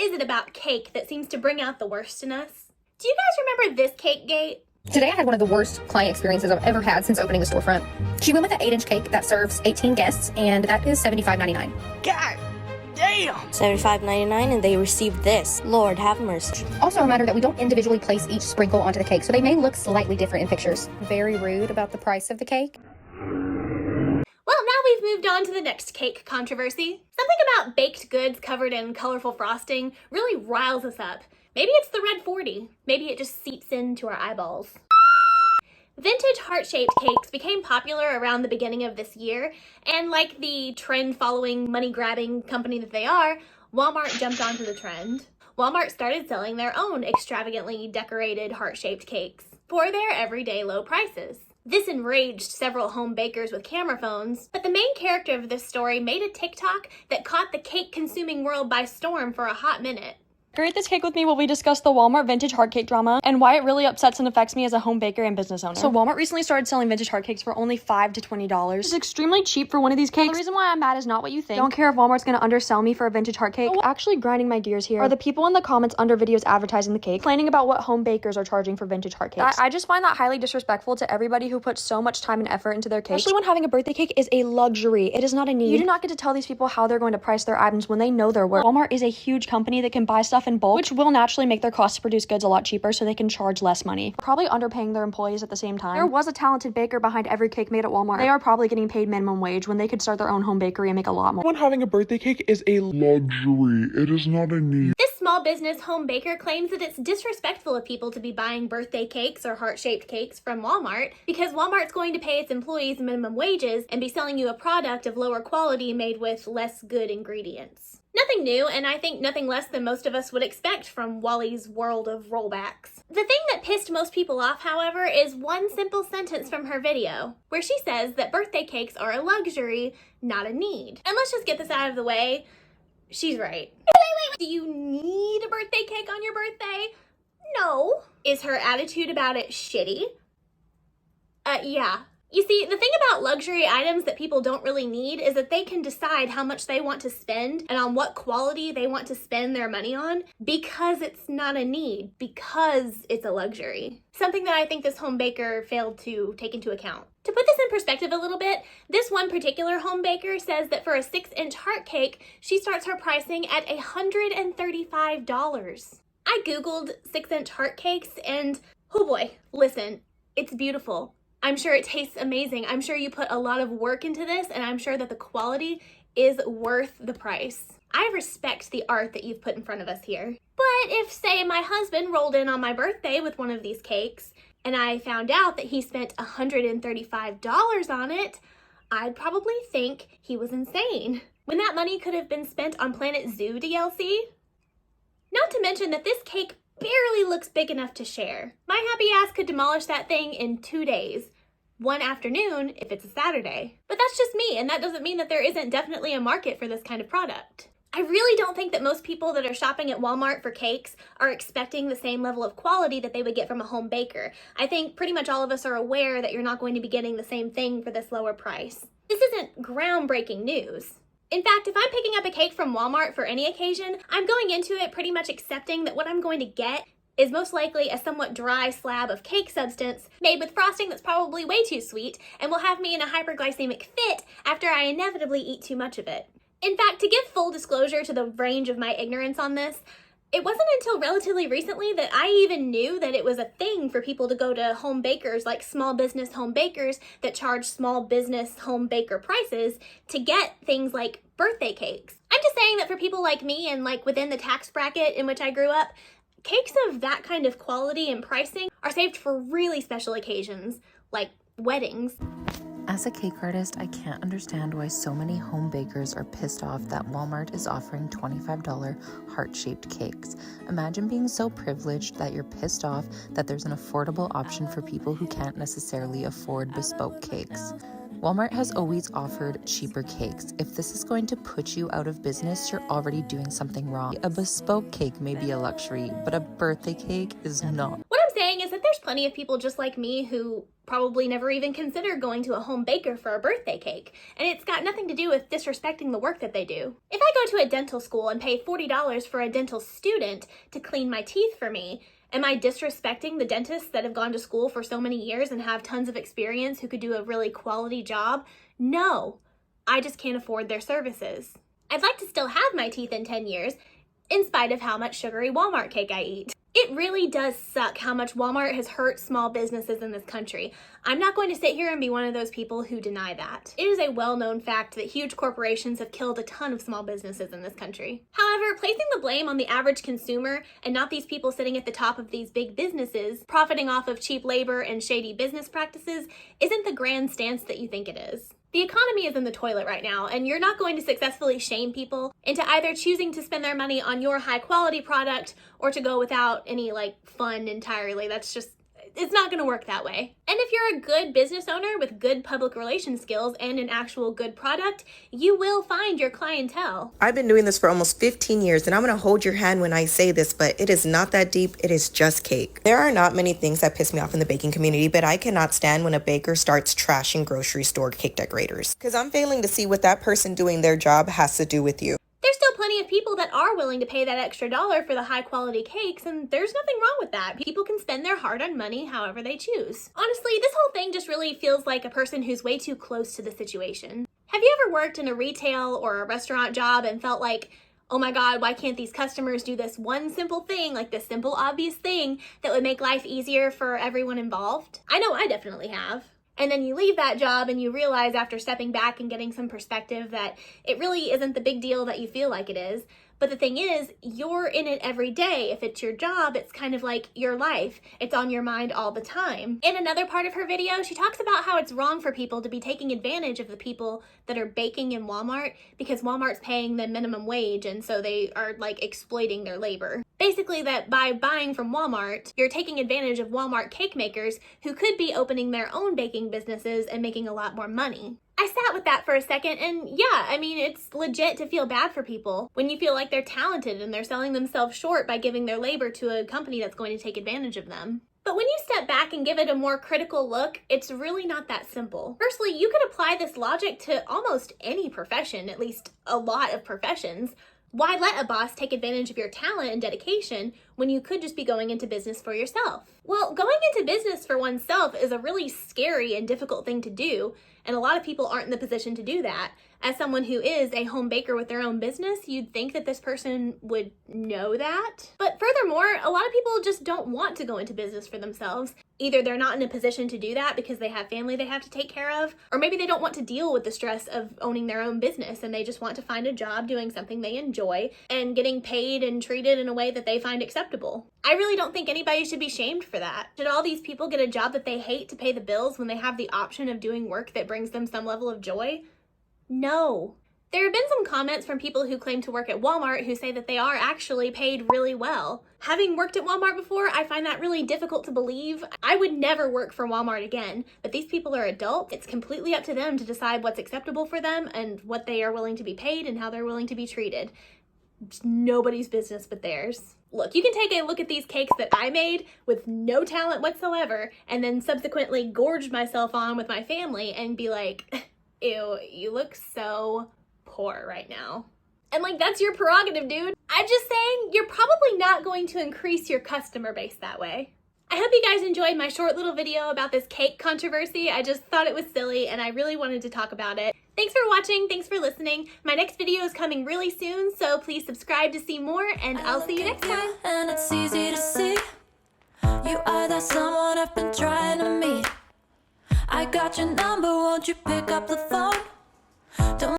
is it about cake that seems to bring out the worst in us? Do you guys remember this cake gate? Today I had one of the worst client experiences I've ever had since opening the storefront. She went with an 8-inch cake that serves 18 guests, and that is $75.99. God damn! $75.99, and they received this. Lord have mercy. Also a matter that we don't individually place each sprinkle onto the cake, so they may look slightly different in pictures. Very rude about the price of the cake. Well, now we've moved on to the next cake controversy. Something about baked goods covered in colorful frosting really riles us up. Maybe it's the red 40. Maybe it just seeps into our eyeballs. Vintage heart-shaped cakes became popular around the beginning of this year, and like the trend-following, money-grabbing company that they are, Walmart jumped onto the trend. Walmart started selling their own extravagantly decorated heart-shaped cakes for their everyday low prices. This enraged several home bakers with camera phones, but the main character of this story made a TikTok that caught the cake-consuming world by storm for a hot minute. Decorate this cake with me while we discuss the Walmart vintage heart cake drama and why it really upsets and affects me as a home baker and business owner. So Walmart recently started selling vintage heart cakes for only $5 to $20. It's extremely cheap for one of these cakes. The reason why I'm mad is not what you think. Don't care if Walmart's gonna undersell me for a vintage heart cake. But actually grinding my gears here are the people in the comments under videos advertising the cake, complaining about what home bakers are charging for vintage heart cakes. I just find that highly disrespectful to everybody who puts so much time and effort into their cake. Especially when having a birthday cake is a luxury. It is not a need. You do not get to tell these people how they're going to price their items when they know their worth. Walmart is a huge company that can buy stuff in bulk, which will naturally make their cost to produce goods a lot cheaper so they can charge less money. Probably underpaying their employees at the same time. There was a talented baker behind every cake made at Walmart. They are probably getting paid minimum wage when they could start their own home bakery and make a lot more. When having a birthday cake is a luxury, it is not a need. This small business home baker claims that it's disrespectful of people to be buying birthday cakes or heart-shaped cakes from Walmart because Walmart's going to pay its employees minimum wages and be selling you a product of lower quality made with less good ingredients. Nothing new, and I think nothing less than most of us would expect from Wally's world of rollbacks. The thing that pissed most people off, however, is one simple sentence from her video, where she says that birthday cakes are a luxury, not a need. And let's just get this out of the way. She's right. Wait. Do you need a birthday cake on your birthday? No. Is her attitude about it shitty? Yeah. You see, the thing about luxury items that people don't really need is that they can decide how much they want to spend and on what quality they want to spend their money on because it's not a need, because it's a luxury. Something that I think this home baker failed to take into account. To put this in perspective a little bit, this one particular home baker says that for a 6-inch heart cake, she starts her pricing at $135. I googled 6-inch heart cakes and, oh boy, listen, it's beautiful. I'm sure it tastes amazing. I'm sure you put a lot of work into this, and I'm sure that the quality is worth the price. I respect the art that you've put in front of us here. But if, say, my husband rolled in on my birthday with one of these cakes, and I found out that he spent $135 on it, I'd probably think he was insane, when that money could have been spent on Planet Zoo DLC. Not to mention that this cake barely looks big enough to share. My happy ass could demolish that thing in 2 days. One afternoon if it's a Saturday. But that's just me, and that doesn't mean that there isn't definitely a market for this kind of product. I really don't think that most people that are shopping at Walmart for cakes are expecting the same level of quality that they would get from a home baker. I think pretty much all of us are aware that you're not going to be getting the same thing for this lower price. This isn't groundbreaking news. In fact, if I'm picking up a cake from Walmart for any occasion, I'm going into it pretty much accepting that what I'm going to get is most likely a somewhat dry slab of cake substance made with frosting that's probably way too sweet and will have me in a hyperglycemic fit after I inevitably eat too much of it. In fact, to give full disclosure to the range of my ignorance on this, it wasn't until relatively recently that I even knew that it was a thing for people to go to home bakers like small business home bakers that charge small business home baker prices to get things like birthday cakes. I'm just saying that for people like me and like within the tax bracket in which I grew up, cakes of that kind of quality and pricing are saved for really special occasions like weddings. As a cake artist, I can't understand why so many home bakers are pissed off that Walmart is offering $25 heart-shaped cakes. Imagine being so privileged that you're pissed off that there's an affordable option for people who can't necessarily afford bespoke cakes. Walmart has always offered cheaper cakes. If this is going to put you out of business, you're already doing something wrong. A bespoke cake may be a luxury, but a birthday cake is not. What I'm saying is that there's plenty of people just like me who probably never even consider going to a home baker for a birthday cake, and it's got nothing to do with disrespecting the work that they do. If I go to a dental school and pay $40 for a dental student to clean my teeth for me, am I disrespecting the dentists that have gone to school for so many years and have tons of experience who could do a really quality job? No, I just can't afford their services. I'd like to still have my teeth in 10 years, in spite of how much sugary Walmart cake I eat. It really does suck how much Walmart has hurt small businesses in this country. I'm not going to sit here and be one of those people who deny that. It is a well-known fact that huge corporations have killed a ton of small businesses in this country. However, placing the blame on the average consumer and not these people sitting at the top of these big businesses, profiting off of cheap labor and shady business practices, isn't the grand stance that you think it is. The economy is in the toilet right now, and you're not going to successfully shame people into either choosing to spend their money on your high quality product or to go without any fun entirely. It's not going to work that way. And if you're a good business owner with good public relations skills and an actual good product, you will find your clientele. I've been doing this for almost 15 years, and I'm going to hold your hand when I say this, but it is not that deep. It is just cake. There are not many things that piss me off in the baking community, but I cannot stand when a baker starts trashing grocery store cake decorators, because I'm failing to see what that person doing their job has to do with you. There's still plenty of people that are willing to pay that extra dollar for the high quality cakes, and there's nothing wrong with that. People can spend their hard-earned money however they choose. Honestly, this whole thing just really feels like a person who's way too close to the situation. Have you ever worked in a retail or a restaurant job and felt like, oh my God, why can't these customers do this one simple thing, like this simple obvious thing that would make life easier for everyone involved? I know I definitely have. And then you leave that job and you realize after stepping back and getting some perspective that it really isn't the big deal that you feel like it is. But the thing is, you're in it every day. If it's your job, it's kind of like your life. It's on your mind all the time. In another part of her video, she talks about how it's wrong for people to be taking advantage of the people that are baking in Walmart because Walmart's paying them minimum wage, and so they are exploiting their labor. Basically, that by buying from Walmart, you're taking advantage of Walmart cake makers who could be opening their own baking businesses and making a lot more money. I sat with that for a second, and yeah, I mean, it's legit to feel bad for people when you feel like they're talented and they're selling themselves short by giving their labor to a company that's going to take advantage of them. But when you step back and give it a more critical look, it's really not that simple. Firstly, you could apply this logic to almost any profession, at least a lot of professions. Why let a boss take advantage of your talent and dedication when you could just be going into business for yourself? Well, going into business for oneself is a really scary and difficult thing to do, and a lot of people aren't in the position to do that. As someone who is a home baker with their own business, you'd think that this person would know that. But furthermore, a lot of people just don't want to go into business for themselves. Either they're not in a position to do that because they have family they have to take care of, or maybe they don't want to deal with the stress of owning their own business and they just want to find a job doing something they enjoy and getting paid and treated in a way that they find acceptable. I really don't think anybody should be shamed for that. Should all these people get a job that they hate to pay the bills when they have the option of doing work that brings them some level of joy? No. There have been some comments from people who claim to work at Walmart who say that they are actually paid really well. Having worked at Walmart before, I find that really difficult to believe. I would never work for Walmart again, but these people are adults. It's completely up to them to decide what's acceptable for them and what they are willing to be paid and how they're willing to be treated. It's nobody's business but theirs. Look, you can take a look at these cakes that I made with no talent whatsoever and then subsequently gorged myself on with my family and be like, ew, you look so poor right now. And that's your prerogative, dude. I'm just saying, you're probably not going to increase your customer base that way. I hope you guys enjoyed my short little video about this cake controversy. I just thought it was silly and I really wanted to talk about it. Thanks for watching, thanks for listening. My next video is coming really soon, so please subscribe to see more, and I'll see you next time. And it's easy to see you are that someone I've been trying to meet. I got your number, won't you pick up the phone? Don't